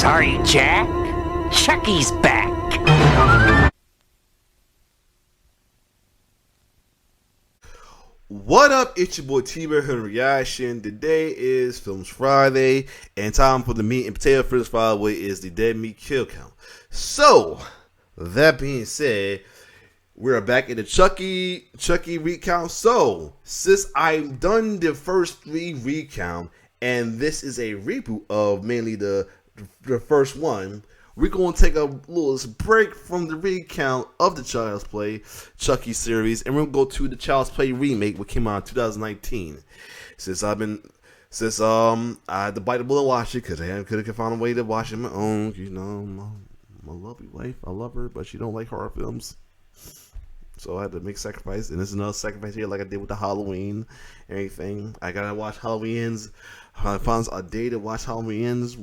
Sorry, Jack. Chucky's back. What up? It's your boy T-Bear here in Reaction. Today is Films Friday, and time for the meat and potato for this Friday is the Dead Meat Kill Count. So, that being said, we're back in the Chucky recount. So, since I've done the first 3 recount, and this is a reboot of mainly the first one, we're going to take a little break from the recount of the Child's Play Chucky series, and we're going to go to the Child's Play remake, which came out in 2019. Since I had to bite the bullet and watch it, because I couldn't find a way to watch it on my own. You know, my lovely wife, I love her, but she don't like horror films. So I had to make sacrifice, and there's another sacrifice here like I did with the Halloween and everything. I gotta watch Halloween Ends. I found a day to watch Halloween Ends.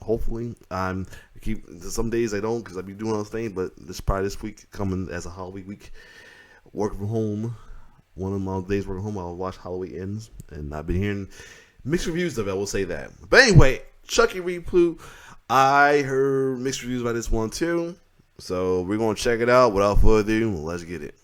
Hopefully, some days I don't because I be doing other things, but this week coming as a Halloween week, working from home. One of my days working from home, I'll watch Halloween Ends, and I've been hearing mixed reviews of it. I will say that. But anyway, Chucky reboot. I heard mixed reviews about this one too, so we're gonna check it out. Without further ado, let's get it.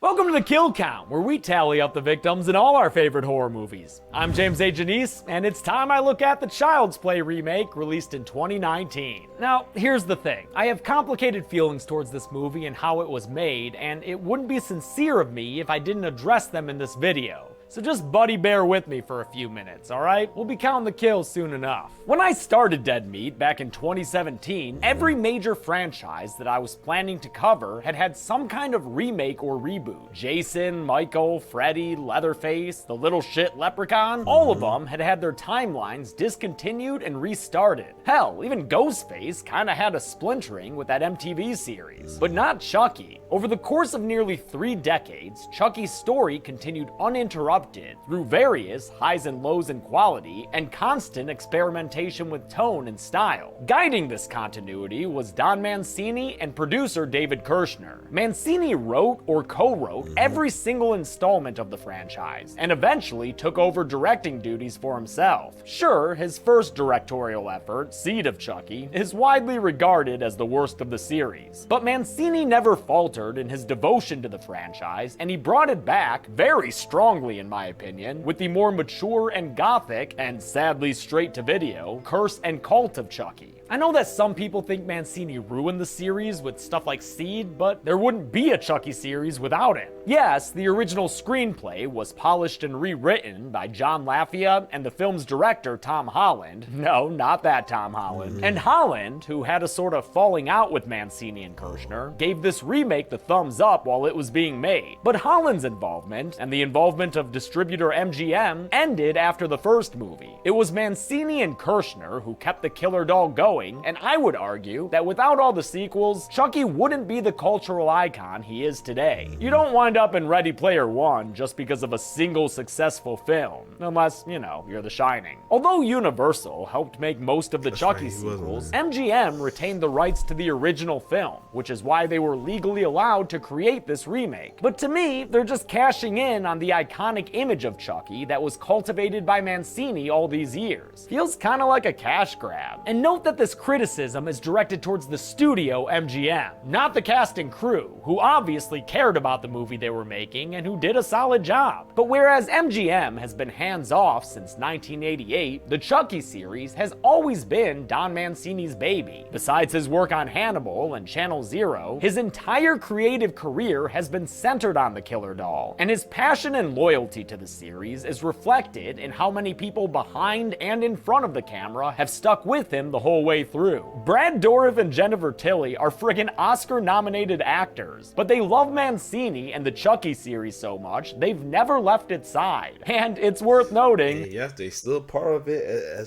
Welcome to the Kill Count, where we tally up the victims in all our favorite horror movies. I'm James A. Janice, and it's time I look at the Child's Play remake released in 2019. Now, here's the thing. I have complicated feelings towards this movie and how it was made, and it wouldn't be sincere of me if I didn't address them in this video. So just buddy bear with me for a few minutes, alright? We'll be counting the kills soon enough. When I started Dead Meat back in 2017, every major franchise that I was planning to cover had some kind of remake or reboot. Jason, Michael, Freddy, Leatherface, the little shit Leprechaun, all of them had their timelines discontinued and restarted. Hell, even Ghostface kinda had a splintering with that MTV series. But not Chucky. Over the course of nearly 3 decades, Chucky's story continued uninterrupted through various highs and lows in quality and constant experimentation with tone and style. Guiding this continuity was Don Mancini and producer David Kirshner. Mancini wrote or co-wrote every single installment of the franchise, and eventually took over directing duties for himself. Sure, his first directorial effort, Seed of Chucky, is widely regarded as the worst of the series, but Mancini never faltered in his devotion to the franchise, and he brought it back very strongly in my opinion, with the more mature and gothic, and sadly straight to video, Curse and Cult of Chucky. I know that some people think Mancini ruined the series with stuff like Seed, but there wouldn't be a Chucky series without it. Yes, the original screenplay was polished and rewritten by John Lafia and the film's director Tom Holland. No, not that Tom Holland. And Holland, who had a sort of falling out with Mancini and Kirshner, gave this remake the thumbs up while it was being made. But Holland's involvement, and the involvement of distributor MGM, ended after the first movie. It was Mancini and Kirshner who kept the killer doll going, and I would argue that without all the sequels, Chucky wouldn't be the cultural icon he is today. You don't wind up in Ready Player One just because of a single successful film, unless, you know, you're The Shining. Although Universal helped make most of the Chucky sequels, MGM retained the rights to the original film, which is why they were legally allowed to create this remake. But to me, they're just cashing in on the iconic image of Chucky that was cultivated by Mancini all these years. Feels kinda like a cash grab. And note that this criticism is directed towards the studio MGM, not the cast and crew, who obviously cared about the movie they were making and who did a solid job. But whereas MGM has been hands-off since 1988, the Chucky series has always been Don Mancini's baby. Besides his work on Hannibal and Channel Zero, his entire creative career has been centered on the killer doll, and his passion and loyalty to the series is reflected in how many people behind and in front of the camera have stuck with him the whole way through. Brad Dourif and Jennifer Tilly are friggin' Oscar-nominated actors, but they love Mancini and the Chucky series so much, they've never left its side. And it's worth noting... Yes, they still part of it,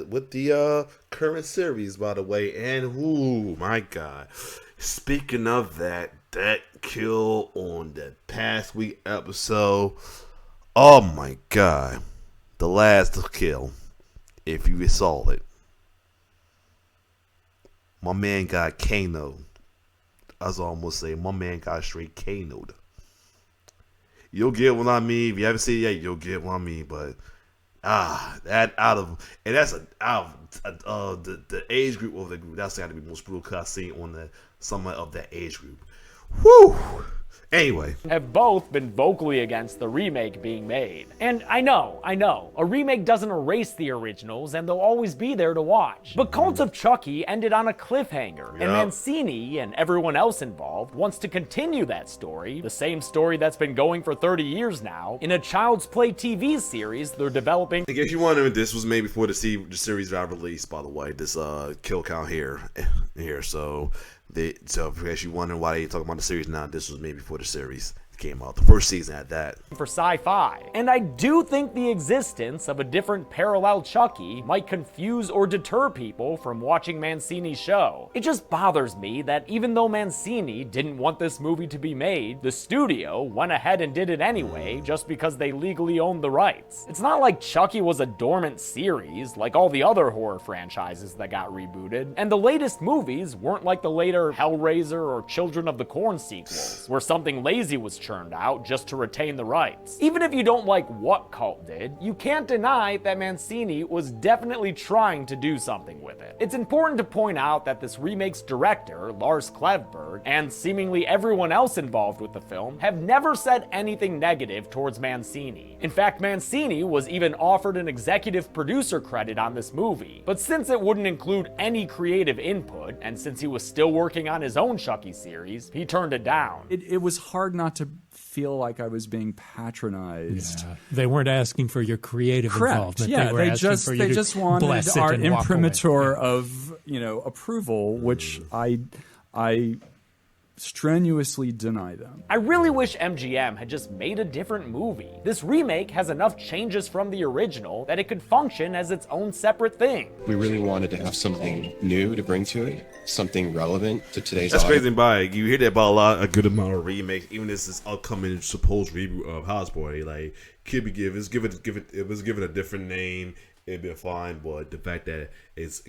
with the current series, by the way. And, ooh, my God. Speaking of that kill on the past week episode, oh my God. The last kill, if you saw it. My man got Kano'd. I was almost saying, my man got straight Kano'd. you'll get what I mean. If you haven't seen it yet, you'll get what I mean. But that that's the age group of the group. That's got to be the most brutal cut I've seen on the someone of that age group. Whew. Anyway, have both been vocally against the remake being made. And I know, a remake doesn't erase the originals and they'll always be there to watch. But Cult of Chucky ended on a cliffhanger, and Mancini and everyone else involved wants to continue that story, the same story that's been going for 30 years now, in a Child's Play TV series they're developing. in case you're wondering, this was made before the series got released, by the way, this kill count here. So in case you're wondering why they talking about the series now, this was made before the series came out. The first season had that. For sci-fi. And I do think the existence of a different parallel Chucky might confuse or deter people from watching Mancini's show. It just bothers me that even though Mancini didn't want this movie to be made, the studio went ahead and did it anyway just because they legally owned the rights. It's not like Chucky was a dormant series like all the other horror franchises that got rebooted, and the latest movies weren't like the later Hellraiser or Children of the Corn sequels, where something lazy was churned out just to retain the rights. Even if you don't like what Cult did, you can't deny that Mancini was definitely trying to do something with it. It's important to point out that this remake's director, Lars Klevberg, and seemingly everyone else involved with the film have never said anything negative towards Mancini. In fact, Mancini was even offered an executive producer credit on this movie, but since it wouldn't include any creative input, and since he was still working on his own Chucky series, he turned it down. It was hard not to feel like I was being patronized. Yeah. They weren't asking for your creative involvement. Yeah, they just wanted our imprimatur of, approval, which I strenuously deny them. I really wish MGM had just made a different movie. This remake has enough changes from the original that it could function as its own separate thing. We really wanted to have something new to bring to it, something relevant to today's That's audience. crazy. By you hear that about a good amount of remakes, even this is upcoming supposed reboot of House Party. Like, could be give it a different name, it'd be fine. But the fact that it's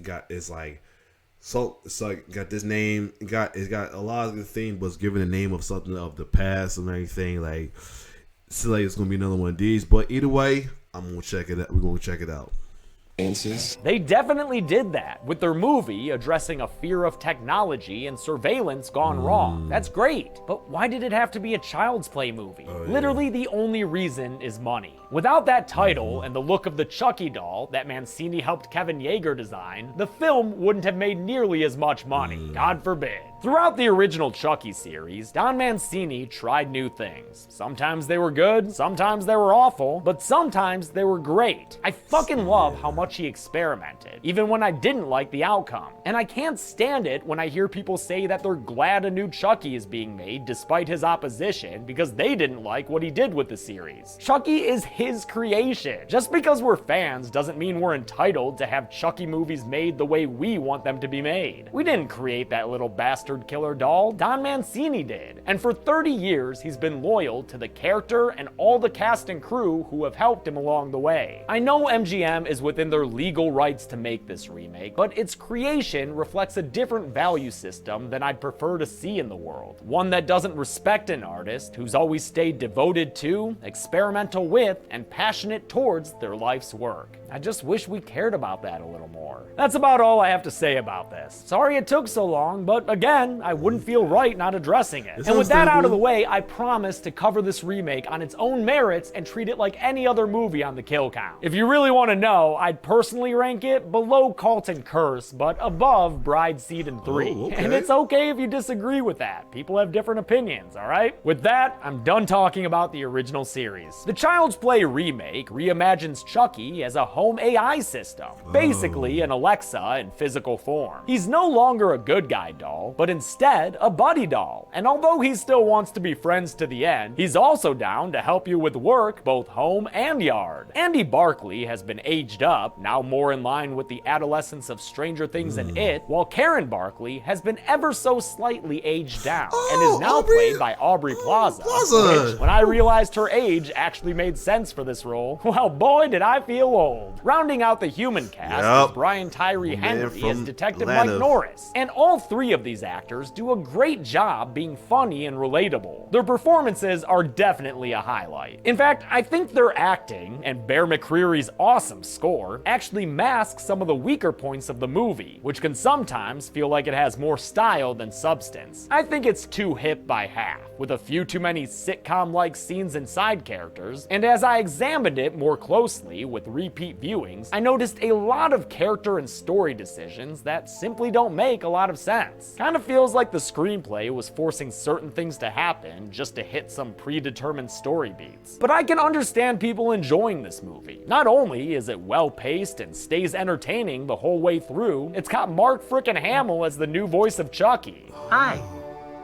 like got this name, it's got a lot of the thing was given the name of something of the past and everything. Like, it's like it's gonna be another one of these. But either way, I'm gonna check it out. We're gonna check it out. They definitely did that with their movie addressing a fear of technology and surveillance gone wrong. That's great, but why did it have to be a Child's Play movie? Literally the only reason is money. Without that title and the look of the Chucky doll that Mancini helped Kevin Yeager design, the film wouldn't have made nearly as much money, God forbid. Throughout the original Chucky series, Don Mancini tried new things. Sometimes they were good, sometimes they were awful, but sometimes they were great. I fucking love how much he experimented, even when I didn't like the outcome. And I can't stand it when I hear people say that they're glad a new Chucky is being made despite his opposition because they didn't like what he did with the series. Chucky is his creation. Just because we're fans doesn't mean we're entitled to have Chucky movies made the way we want them to be made. We didn't create that little bastard killer doll, Don Mancini did. And for 30 years, he's been loyal to the character and all the cast and crew who have helped him along the way. I know MGM is within their legal rights to make this remake, but its creation reflects a different value system than I'd prefer to see in the world. One that doesn't respect an artist who's always stayed devoted to, experimental with, and passionate towards their life's work. I just wish we cared about that a little more. That's about all I have to say about this. Sorry it took so long, but again, I wouldn't feel right not addressing it. And with that out of the way, I promise to cover this remake on its own merits and treat it like any other movie on the kill count. If you really want to know, I'd personally rank it below Cult and Curse, but above Bride, Seed, and 3. Oh, okay. And it's okay if you disagree with that. People have different opinions, alright? With that, I'm done talking about the original series. The Child's Play remake reimagines Chucky as a home AI system, basically an Alexa in physical form. He's no longer a good guy doll, but instead a buddy doll. And although he still wants to be friends to the end, he's also down to help you with work, both home and yard. Andy Barkley has been aged up, now more in line with the adolescence of Stranger Things and It, while Karen Barkley has been ever so slightly aged down and is now played by Aubrey Plaza, which, when I realized her age actually made sense for this role, well boy did I feel old. Rounding out the human cast is Brian Tyree Henry as Detective Mike Norris. And all three of these actors do a great job being funny and relatable. Their performances are definitely a highlight. In fact, I think their acting, and Bear McCreary's awesome score, actually masks some of the weaker points of the movie, which can sometimes feel like it has more style than substance. I think it's too hip by half, with a few too many sitcom-like scenes and side characters, and as I examined it more closely with repeat viewings, I noticed a lot of character and story decisions that simply don't make a lot of sense. Kind of feels like the screenplay was forcing certain things to happen just to hit some predetermined story beats. But I can understand people enjoying this movie. Not only is it well-paced and stays entertaining the whole way through, it's got Mark frickin' Hamill as the new voice of Chucky. Hi.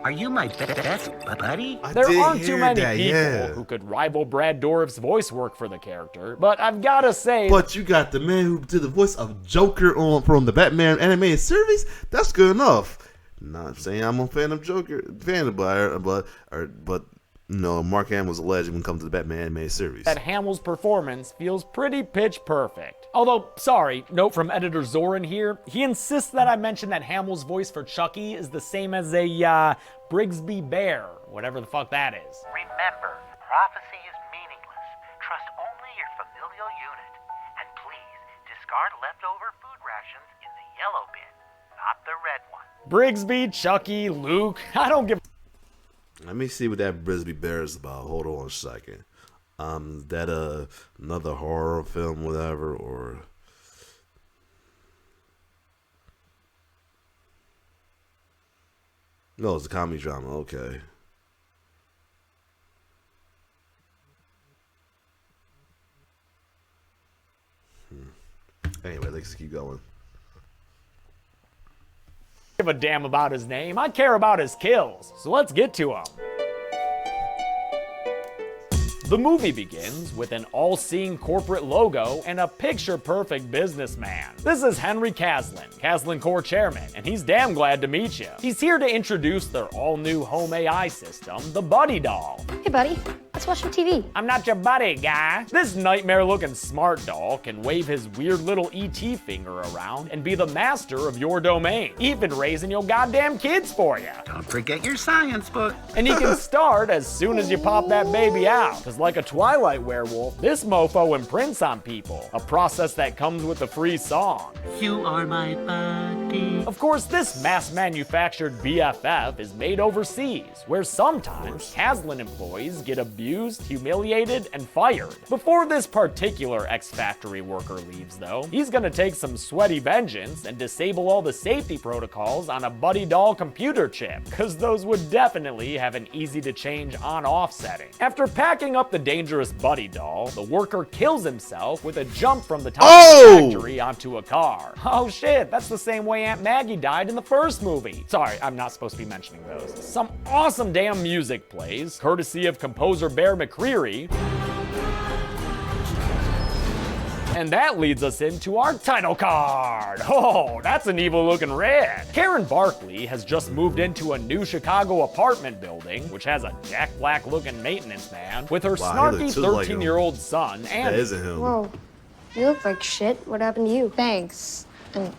Are you my best buddy? There aren't too many people who could rival Brad Dourif's voice work for the character, but I've gotta say... But you got the man who did the voice of Joker from the Batman animated series? That's good enough. Not saying I'm a fan of Joker, but no, Mark Hamill's a legend when it comes to the Batman animated series. That Hamill's performance feels pretty pitch perfect. Although, sorry, note from editor Zoran here, he insists that I mention that Hamill's voice for Chucky is the same as a, Brigsby Bear, whatever the fuck that is. Remember, prophecy is meaningless. Trust only your familial unit. And please, discard leftover food rations in the yellow bin, not the red one. Brigsby, Chucky, Luke, I don't give Let me see what that Brisby Bear is about. Hold on a second. That another horror film, whatever, or no, it's a comedy drama. Okay. Anyway, let's keep going. give a damn about his name. I care about his kills. So let's get to him. The movie begins with an all-seeing corporate logo and a picture-perfect businessman. This is Henry Caslin, Caslin Corp chairman, and he's damn glad to meet you. He's here to introduce their all-new home AI system, the Buddy Doll. Hey, buddy. Let's watch some TV. I'm not your buddy, guy. This nightmare-looking smart doll can wave his weird little ET finger around and be the master of your domain, even raising your goddamn kids for you. Don't forget your science book. And he can start as soon as you pop that baby out, because like a Twilight werewolf, this mofo imprints on people, a process that comes with a free song. You are my buddy. Of course, this mass-manufactured BFF is made overseas, where sometimes Caslin employees get abused, humiliated, and fired. Before this particular ex-factory worker leaves, though, he's gonna take some sweaty vengeance and disable all the safety protocols on a Buddy Doll computer chip, because those would definitely have an easy-to-change on-off setting. After packing up the dangerous Buddy Doll, the worker kills himself with a jump from the top of the factory onto a car. Oh shit, that's the same way Aunt Maggie died in the first movie. Sorry, I'm not supposed to be mentioning those. Some awesome damn music plays, courtesy of composer Bear McCreary. And that leads us into our title card. Oh, that's an evil looking red. Karen Barkley has just moved into a new Chicago apartment building, which has a Jack Black looking maintenance man, with her snarky 13-year-old son, and that isn't him. Whoa, you look like shit. What happened to you? Thanks. And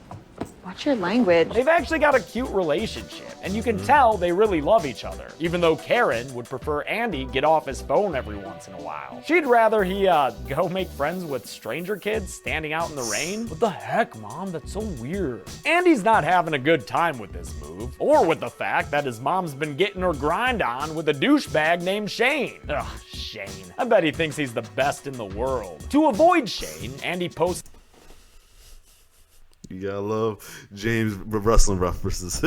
watch your language. they've actually got a cute relationship, and you can tell they really love each other, even though Karen would prefer Andy get off his phone every once in a while. She'd rather he, go make friends with stranger kids standing out in the rain. What the heck, Mom? That's so weird. Andy's not having a good time with this move, or with the fact that his mom's been getting her grind on with a douchebag named Shane. Ugh, Shane. I bet he thinks he's the best in the world. To avoid Shane, Andy posts You gotta love James wrestling references.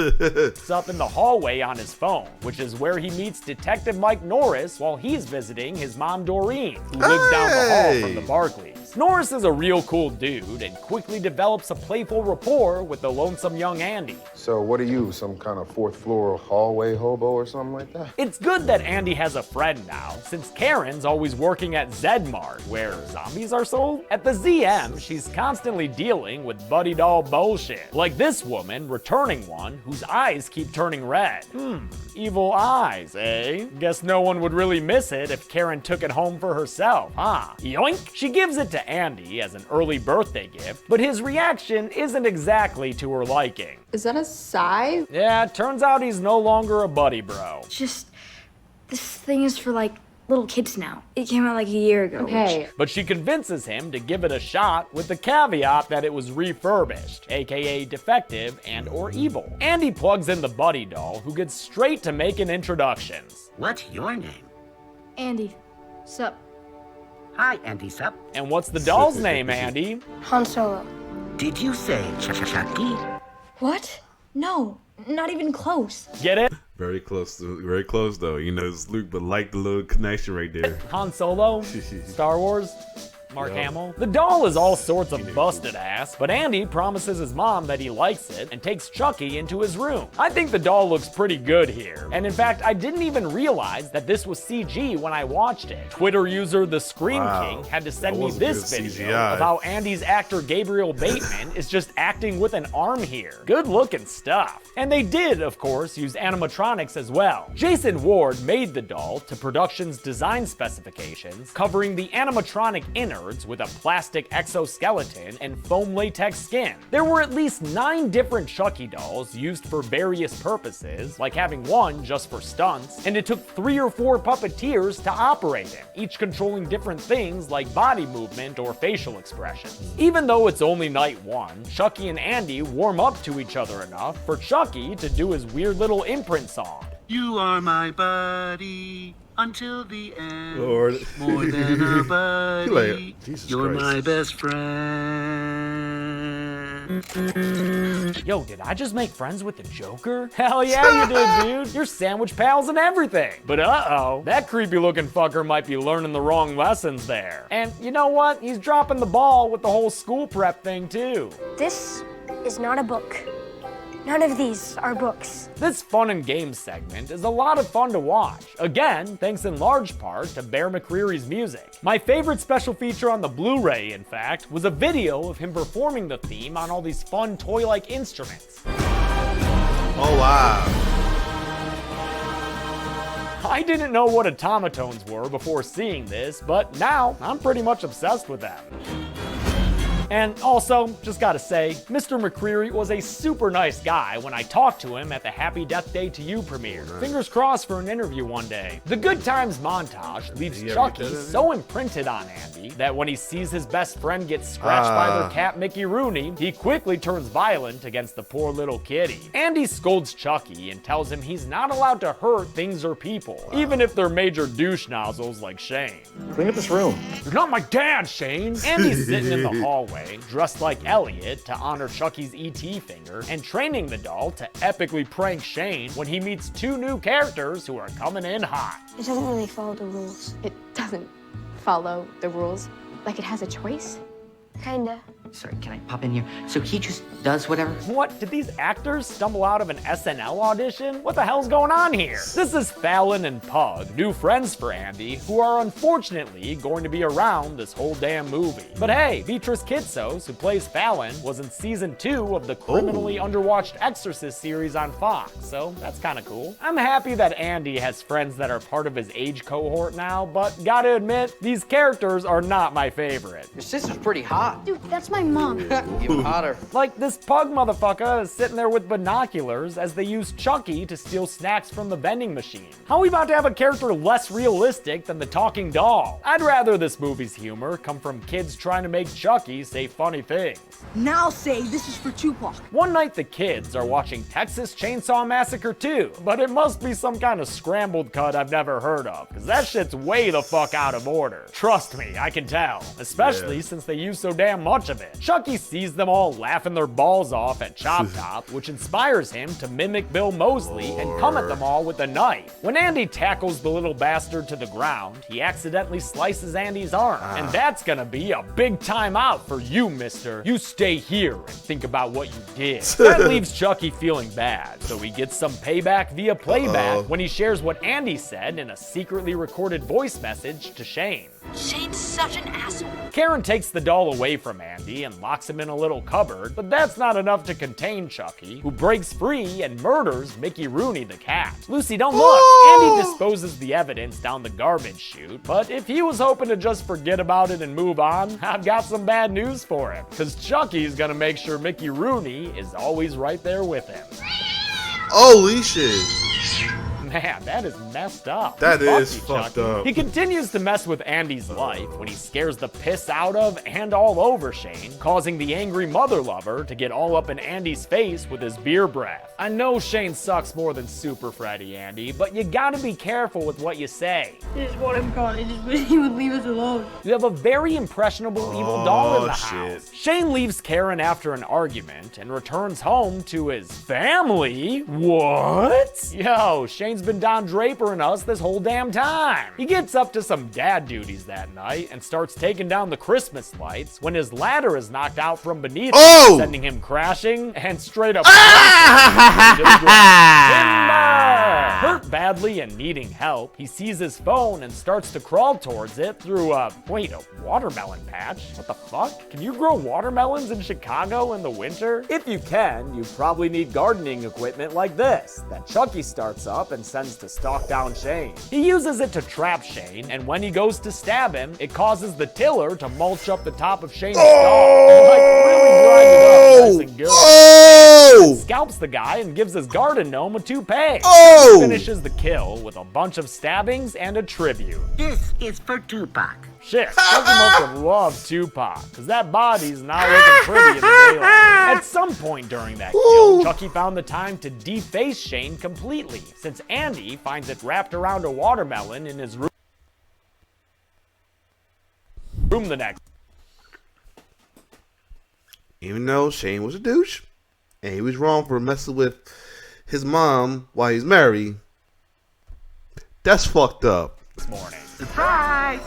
up in the hallway on his phone, which is where he meets Detective Mike Norris while he's visiting his mom Doreen, who lives down the hall from the Barkleys. Norris is a real cool dude and quickly develops a playful rapport with the lonesome young Andy. So what are you, some kind of fourth floor hallway hobo or something like that? It's good that Andy has a friend now, since Karen's always working at Zedmart, where zombies are sold. At the ZM, she's constantly dealing with Buddy Doll bullshit, like this woman returning one whose eyes keep turning red. Evil eyes, eh? Guess no one would really miss it if Karen took it home for herself, huh? Yoink! She gives it to to Andy as an early birthday gift, but his reaction isn't exactly to her liking. Is that a sigh? Yeah, it turns out he's no longer a buddy bro. Just, this thing is for like little kids now. It came out like a year ago. Okay. But she convinces him to give it a shot with the caveat that it was refurbished, aka defective and or evil. Andy plugs in the buddy doll, who gets straight to making introductions. What's your name? Andy, sup? Hi, Andy Sup. And what's the doll's name, Andy? Han Solo. Did you say Chucky? What? No, not even close. Get it? Very close though. You know, it's Luke, but like the little connection right there. Han Solo? Star Wars? Mark Hamill. The doll is all sorts of busted ass, but Andy promises his mom that he likes it and takes Chucky into his room. I think the doll looks pretty good here. And in fact, I didn't even realize that this was CG when I watched it. Twitter user The Scream King had to send me this video of how Andy's actor Gabriel Bateman is just acting with an arm here. Good looking stuff. And they did, of course, use animatronics as well. Jason Ward made the doll to production's design specifications, covering the animatronic innards with a plastic exoskeleton and foam latex skin. There were at least 9 different Chucky dolls used for various purposes, like having one just for stunts, and it took 3 or 4 puppeteers to operate him, each controlling different things like body movement or facial expressions. Even though it's only night 1, Chucky and Andy warm up to each other enough for Chucky to do his weird little imprint song. You are my buddy until the end. Lord. More than a buddy. Like, Jesus You're Christ. my best friend. Yo, did I just make friends with the Joker? Hell yeah you did, dude. You're sandwich pals and everything. But uh-oh, that creepy looking fucker might be learning the wrong lessons there. And you know what? He's dropping the ball with the whole school prep thing too. This is not a book. None of these are books. This fun and games segment is a lot of fun to watch. Again, thanks in large part to Bear McCreary's music. My favorite special feature on the Blu-ray, in fact, was a video of him performing the theme on all these fun toy-like instruments. Oh wow. I didn't know what automatones were before seeing this, but now I'm pretty much obsessed with them. And also, just gotta say, Mr. McCreary was a super nice guy when I talked to him at the Happy Death Day to You premiere. Fingers crossed for an interview one day. The Good Times montage leaves Chucky so imprinted on Andy that when he sees his best friend get scratched by their cat Mickey Rooney, he quickly turns violent against the poor little kitty. Andy scolds Chucky and tells him he's not allowed to hurt things or people, even if they're major douche nozzles like Shane. Clean up this room. You're not my dad, Shane! Andy's sitting in the hallway, dressed like Elliot to honor Chucky's E.T. finger, and training the doll to epically prank Shane when he meets 2 new characters who are coming in hot. It doesn't really follow the rules. It doesn't follow the rules. Like it has a choice. Kinda. Sorry, can I pop in here? So he just does whatever? What? Did these actors stumble out of an SNL audition? What the hell's going on here? This is Fallon and Pug, new friends for Andy, who are unfortunately going to be around this whole damn movie. But hey, Beatrice Kitsos, who plays Fallon, was in season 2 of the criminally underwatched Exorcist series on Fox, so that's kinda cool. I'm happy that Andy has friends that are part of his age cohort now, but gotta admit, these characters are not my favorite. Your sister's pretty hot. Dude, that's my mom. Even hotter. Like, this Pug motherfucker is sitting there with binoculars as they use Chucky to steal snacks from the vending machine. How are we about to have a character less realistic than the talking doll? I'd rather this movie's humor come from kids trying to make Chucky say funny things. Now say this is for Tupac. One night the kids are watching Texas Chainsaw Massacre 2, but it must be some kind of scrambled cut I've never heard of, because that shit's way the fuck out of order. Trust me, I can tell, especially since they use so damn much of it. Chucky sees them all laughing their balls off at Chop Top, which inspires him to mimic Bill Moseley and come at them all with a knife. When Andy tackles the little bastard to the ground, he accidentally slices Andy's arm, and that's gonna be a big time out for you, mister. You stay here and think about what you did. That leaves Chucky feeling bad, so he gets some payback via playback when he shares what Andy said in a secretly recorded voice message to Shane. Shane's such an asshole. Karen takes the doll away from Andy Andy and locks him in a little cupboard, but that's not enough to contain Chucky, who breaks free and murders Mickey Rooney the cat. Lucy, don't look! Andy disposes the evidence down the garbage chute, but if he was hoping to just forget about it and move on, I've got some bad news for him, because Chucky's gonna make sure Mickey Rooney is always right there with him. Holy shit. Man, that is messed up. That Fuck is you, fucked Chucky. up. He continues to mess with Andy's life when he scares the piss out of and all over Shane, causing the angry mother lover to get all up in Andy's face with his beer breath. I know Shane sucks more than Super Freddy, Andy, but you gotta be careful with what you say. I just want him gone. I just wish he would leave us alone. You have a very impressionable evil doll in the shit. house. Shane leaves Karen after an argument and returns home to his family. What? Yo, Shane's been Don Drapering us this whole damn time. He gets up to some dad duties that night and starts taking down the Christmas lights when his ladder is knocked out from beneath him, sending him crashing and straight up into the ground. Hurt badly and needing help, he sees his phone and starts to crawl towards it through a watermelon patch? What the fuck? Can you grow watermelons in Chicago in the winter? If you can, you probably need gardening equipment like this that Chucky starts up and sends to stalk down Shane. He uses it to trap Shane, and when he goes to stab him, it causes the tiller to mulch up the top of Shane's skull. Like, really grind it up nice and good. Scalps the guy and gives his garden gnome a toupee. Finishes the kill with a bunch of stabbings and a tribute. This is for Tupac. Shit, Chucky must have loved Tupac, because that body's not looking pretty in the daylight. At some point during that kill, Chucky found the time to deface Shane completely, since Andy finds it wrapped around a watermelon in his room the next. Even though Shane was a douche, and he was wrong for messing with his mom while he's married, that's fucked up. This morning. Surprise!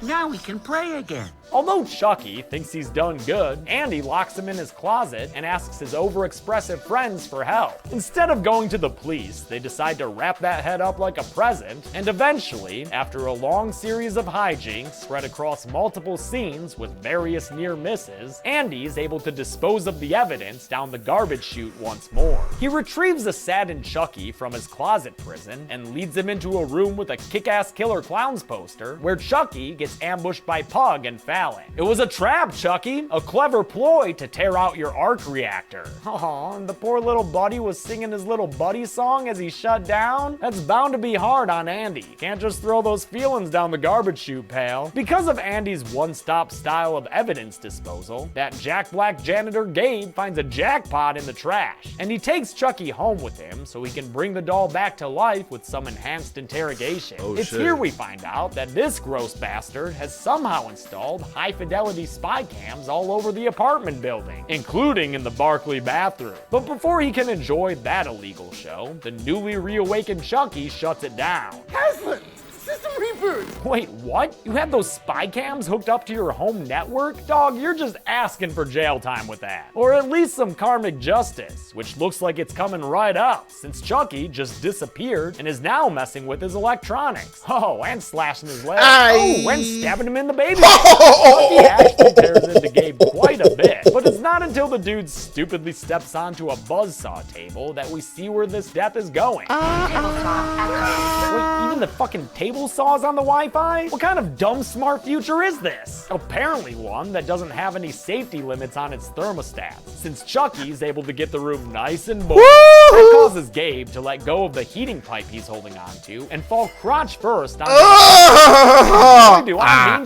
Now we can play again. Although Chucky thinks he's done good, Andy locks him in his closet and asks his overexpressive friends for help. Instead of going to the police, they decide to wrap that head up like a present, and eventually, after a long series of hijinks spread across multiple scenes with various near misses, Andy's able to dispose of the evidence down the garbage chute once more. He retrieves a saddened Chucky from his closet prison and leads him into a room with a kick-ass Killer Clowns poster, where Chucky gets ambushed by Pug and Fallon. It was a trap, Chucky, a clever ploy to tear out your arc reactor. Aw, and the poor little buddy was singing his little buddy song as he shut down? That's bound to be hard on Andy. Can't just throw those feelings down the garbage chute, pal. Because of Andy's one-stop style of evidence disposal, that Jack Black janitor Gabe finds a jackpot in the trash, and he takes Chucky home with him so he can bring the doll back to life with some enhanced interrogation. It's here we find out that this gross bastard has somehow installed high-fidelity spy cams all over the apartment building, including in the Barclay bathroom. But before he can enjoy that illegal show, the newly reawakened Chucky shuts it down. Aslan! System reboot! Wait, what? You had those spy cams hooked up to your home network? Dog, you're just asking for jail time with that. Or at least some karmic justice, which looks like it's coming right up, since Chucky just disappeared and is now messing with his electronics. Oh, and slashing his leg. Oh, and stabbing him in the baby. Chucky actually tears into Gabe quite a bit, but it's not until the dude stupidly steps onto a buzzsaw table that we see where this death is going. Wait, even the fucking table saws on the Wi-Fi? What kind of dumb smart future is this? Apparently one that doesn't have any safety limits on its thermostat, since Chucky's able to get the room nice and boring. That causes Gabe to let go of the heating pipe he's holding onto and fall crotch first on I mean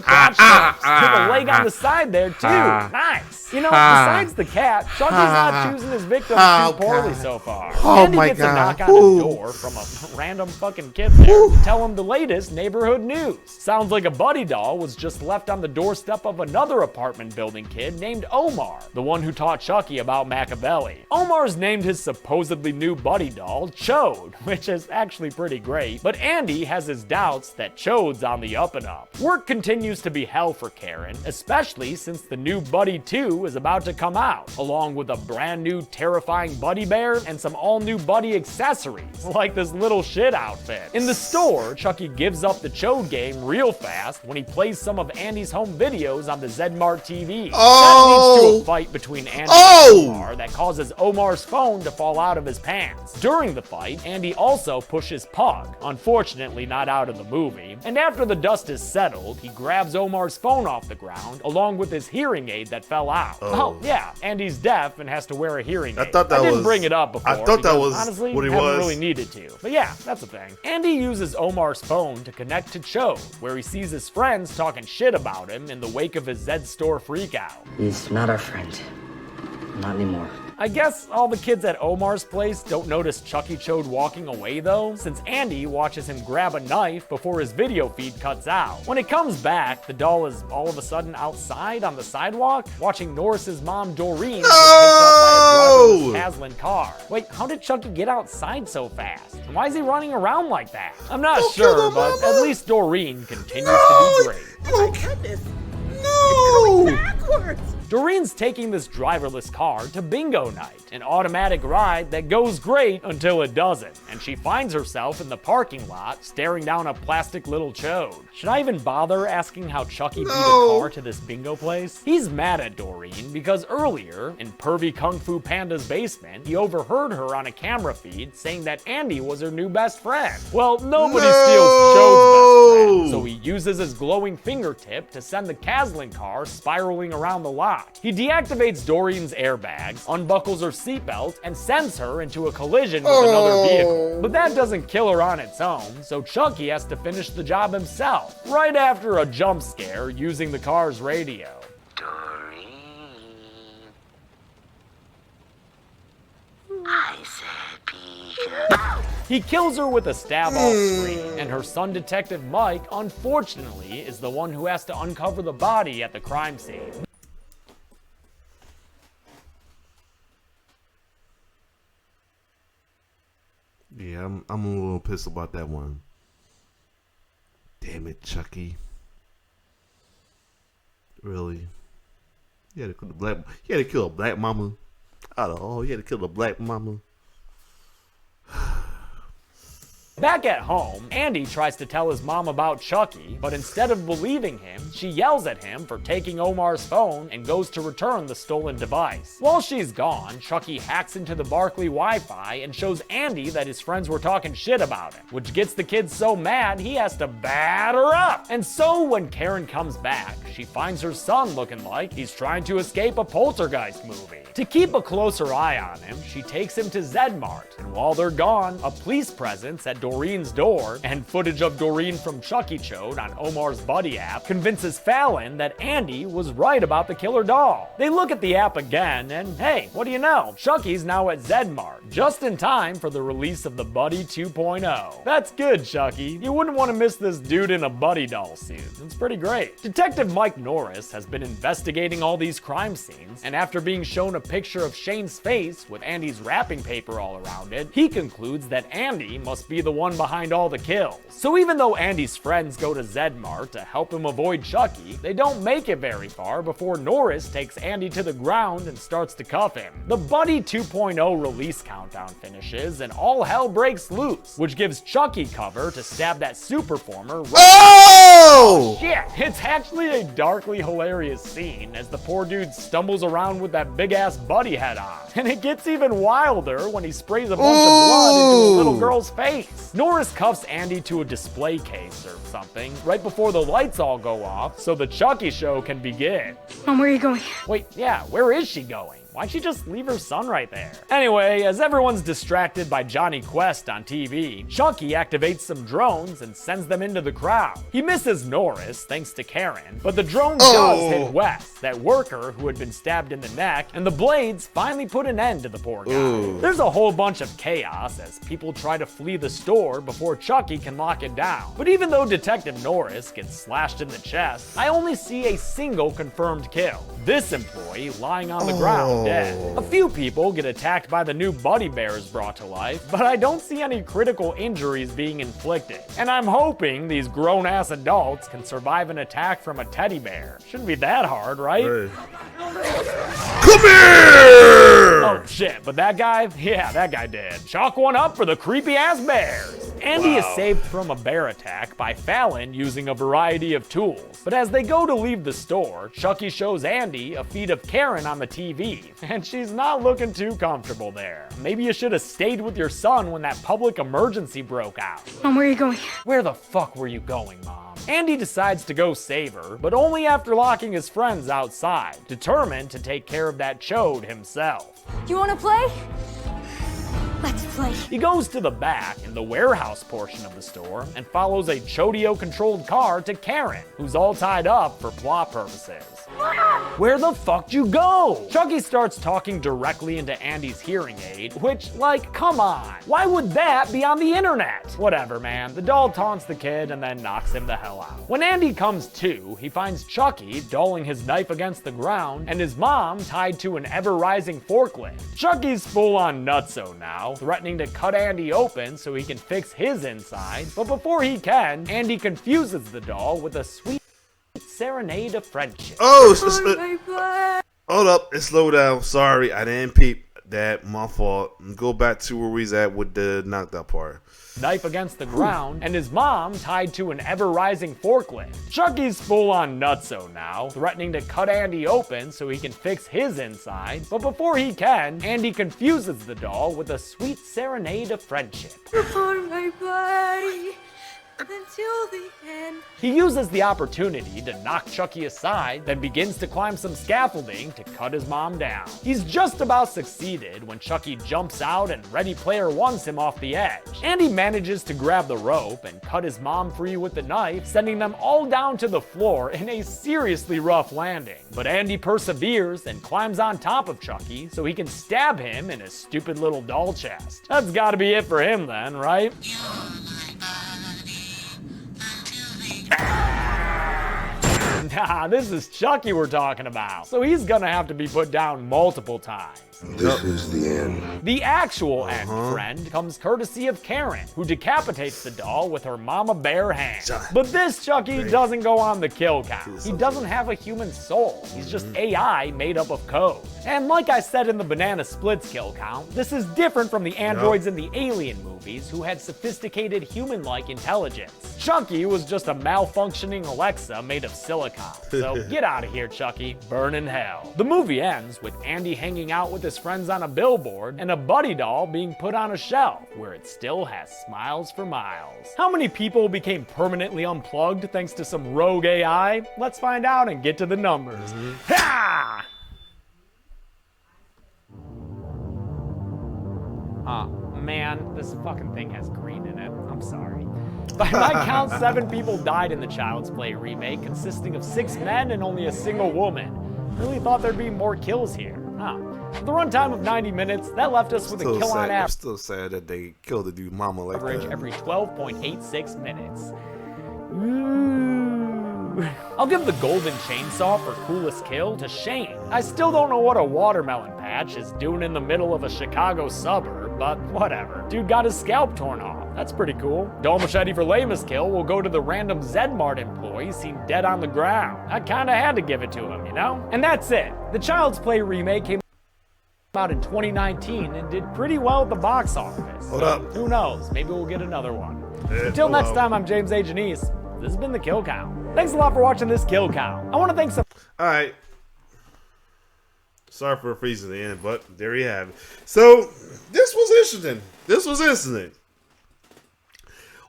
crotch first, with a leg on the side there too. Nice. You know, besides the cat, Chucky's not choosing his victims too poorly so far. Andy gets a knock on his door from a random fucking kid there to tell him the latest neighborhood news. Sounds like a buddy doll was just left on the doorstep of another apartment building kid named Omar, the one who taught Chucky about Machiavelli. Omar's named his supposedly new buddy doll Chode, which is actually pretty great, but Andy has his doubts that Chode's on the up and up. Work continues to be hell for Karen, especially since the new Buddy 2 is about to come out. out, along with a brand new terrifying Buddy Bear and some all-new Buddy accessories, like this little shit outfit. In the store, Chucky gives up the Chode game real fast when he plays some of Andy's home videos on the Zedmart TV. That leads to a fight between Andy and Omar that causes Omar's phone to fall out of his pants. During the fight, Andy also pushes Pug, unfortunately not out of the movie, and after the dust is settled, he grabs Omar's phone off the ground along with his hearing aid that fell out. Oh yeah, Andy's deaf and has to wear a hearing aid. I didn't bring it up before. I thought that was honestly, what he haven't was. really needed to. But yeah, that's a thing. Andy uses Omar's phone to connect to Chode, where he sees his friends talking shit about him in the wake of his Zed store freakout. He's not our friend. Not anymore. I guess all the kids at Omar's place don't notice Chucky Chode walking away though, since Andy watches him grab a knife before his video feed cuts out. When it comes back, the doll is all of a sudden outside on the sidewalk, watching Norris's mom Doreen get picked up by a driverless Haslin car. Wait, how did Chucky get outside so fast? And why is he running around like that? I'm not sure, but at least Doreen continues to be great. Oh my goodness. No! It's going backwards. Doreen's taking this driverless car to bingo night, an automatic ride that goes great until it doesn't, and she finds herself in the parking lot staring down a plastic little Chode. Should I even bother asking how Chucky beat a car to this bingo place? He's mad at Doreen because earlier, in pervy Kung Fu Panda's basement, he overheard her on a camera feed saying that Andy was her new best friend. Well, nobody steals Chode's best friend, so he uses his glowing fingertip to send the Haslin car spiraling around the lot. He deactivates Doreen's airbags, unbuckles her seatbelt, and sends her into a collision with another vehicle. But that doesn't kill her on its own, so Chucky has to finish the job himself, right after a jump scare using the car's radio. I said peekaboo. He kills her with a stab off screen, and her son Detective Mike, unfortunately, is the one who has to uncover the body at the crime scene. Yeah, I'm a little pissed about that one. Damn it, Chucky. Really? You had to kill a black mama. Oh, you had to kill a black mama. Back at home, Andy tries to tell his mom about Chucky, but instead of believing him, she yells at him for taking Omar's phone and goes to return the stolen device. While she's gone, Chucky hacks into the Barkley Wi-Fi and shows Andy that his friends were talking shit about him, which gets the kid so mad he has to batter up. And so when Karen comes back, she finds her son looking like he's trying to escape a poltergeist movie. To keep a closer eye on him, she takes him to Zedmart, and while they're gone, a police presence at Doreen's door and footage of Doreen from Chucky Chode on Omar's Buddy app convinces Fallon that Andy was right about the killer doll. They look at the app again, and hey, what do you know? Chucky's now at Zedmart, just in time for the release of the Buddy 2.0. That's good, Chucky. You wouldn't want to miss this dude in a Buddy doll suit. It's pretty great. Detective Mike Norris has been investigating all these crime scenes, and after being shown a picture of Shane's face with Andy's wrapping paper all around it, he concludes that Andy must be the one behind all the kills. So even though Andy's friends go to Zedmart to help him avoid Chucky, they don't make it very far before Norris takes Andy to the ground and starts to cuff him. The Buddy 2.0 release countdown finishes and all hell breaks loose, which gives Chucky cover to stab that Superformer right shit! It's actually a darkly hilarious scene as the poor dude stumbles around with that big ass Buddy head on. And it gets even wilder when he sprays a bunch of blood into a little girl's face. Norris cuffs Andy to a display case or something right before the lights all go off so the Chucky show can begin. Mom, where are you going? Wait, yeah, where is she going? Why'd she just leave her son right there? Anyway, as everyone's distracted by Johnny Quest on TV, Chucky activates some drones and sends them into the crowd. He misses Norris, thanks to Karen, but the drone does hit West, that worker who had been stabbed in the neck, and the blades finally put an end to the poor guy. There's a whole bunch of chaos as people try to flee the store before Chucky can lock it down. But even though Detective Norris gets slashed in the chest, I only see a single confirmed kill. This employee lying on the ground, found dead. A few people get attacked by the new Buddy Bears brought to life, but I don't see any critical injuries being inflicted. And I'm hoping these grown-ass adults can survive an attack from a teddy bear. Shouldn't be that hard, right? Come here! Oh shit, but that guy? Yeah, that guy did. Chalk one up for the creepy-ass bears. Andy is saved from a bear attack by Fallon using a variety of tools. But as they go to leave the store, Chucky shows Andy a feed of Karen on the TV, and she's not looking too comfortable there. Maybe you should have stayed with your son when that public emergency broke out. Mom, where are you going? Where the fuck were you going, Mom? Andy decides to go save her, but only after locking his friends outside, determined to take care of that chode himself. You want to play? Let's play. He goes to the back in the warehouse portion of the store and follows a Chodio-controlled car to Karen, who's all tied up for plot purposes. Where the fuck you go? Chucky starts talking directly into Andy's hearing aid, which, like, come on. Why would that be on the internet? Whatever, man. The doll taunts the kid and then knocks him the hell out. When Andy comes to, he finds Chucky dulling his knife against the ground and his mom tied to an ever-rising forklift. Chucky's full on nutso now, threatening to cut Andy open so he can fix his insides, but before he can, Andy confuses the doll with a sweet serenade of friendship. Oh, hold up, and slow down. Sorry, I didn't peep that. My fault. Go back to where we's at with the knocked out part. Knife against the ground, and his mom tied to an ever-rising forklift. Chucky's full on nutso now, threatening to cut Andy open so he can fix his insides, but before he can, Andy confuses the doll with a sweet serenade of friendship. On my body until the end. He uses the opportunity to knock Chucky aside, then begins to climb some scaffolding to cut his mom down. He's just about succeeded when Chucky jumps out and Ready Player One's him off the edge. Andy manages to grab the rope and cut his mom free with the knife, sending them all down to the floor in a seriously rough landing. But Andy perseveres and climbs on top of Chucky so he can stab him in his stupid little doll chest. That's gotta be it for him then, right? Nah, this is Chucky we're talking about, so he's gonna have to be put down multiple times. This is the end. The actual end, friend, comes courtesy of Karen, who decapitates the doll with her mama bear hand. But this Chucky doesn't go on the kill count. He doesn't have a human soul. He's just AI made up of code. And like I said in the Banana Splits kill count, this is different from the androids in the Alien movies who had sophisticated human-like intelligence. Chucky was just a malfunctioning Alexa made of silicon. So get out of here, Chucky. Burn in hell. The movie ends with Andy hanging out with his friends on a billboard and a Buddy doll being put on a shelf where it still has smiles for miles. How many people became permanently unplugged thanks to some rogue AI? Let's find out and get to the numbers. Ha! Man, this fucking thing has green in it. I'm sorry. By my count, 7 people died in the Child's Play remake, consisting of 6 men and only a single woman. Really thought there'd be more kills here. With a runtime of 90 minutes, that left us with a kill on average. I'm still sad that they killed the dude mama like that. Every 12.86 minutes. I'll give the golden chainsaw for coolest kill to Shane. I still don't know what a watermelon patch is doing in the middle of a Chicago suburb, but whatever. Dude got his scalp torn off. That's pretty cool. Dull machete for lamest kill will go to the random Zedmart employee seen dead on the ground. I kinda had to give it to him, you know? And that's it. The Child's Play remake came out in 2019 and did pretty well at the box office. Hold up. Who knows? Maybe we'll get another one. Until next time, I'm James A. Janice. This has been the Kill Count. Thanks a lot for watching this Kill Count. I want to thank some... Alright. Sorry for freezing the end, but there you have it. So, this was interesting.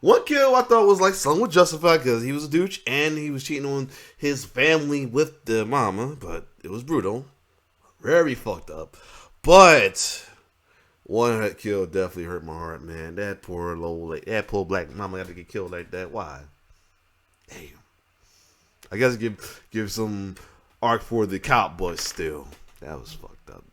One kill I thought was like somewhat justified because he was a douche and he was cheating on his family with the mama, but it was brutal. Very fucked up. But one kill definitely hurt my heart, man. That poor black mama got to get killed like that. Why? Damn. I guess give some arc for the cop, but still, that was fucked up.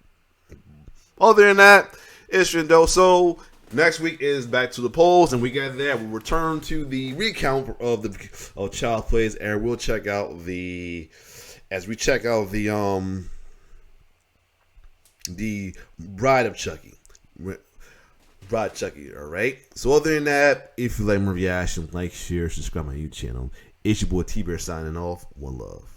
Other than that, it's though. So next week is back to the polls, and we got that. We'll return to the recount of Child Plays, and we'll check out the the Bride of Chucky. Bride Chucky, alright? So other than that, if you like my reaction, like, share, subscribe my YouTube channel. It's your boy T-Bear signing off. One love.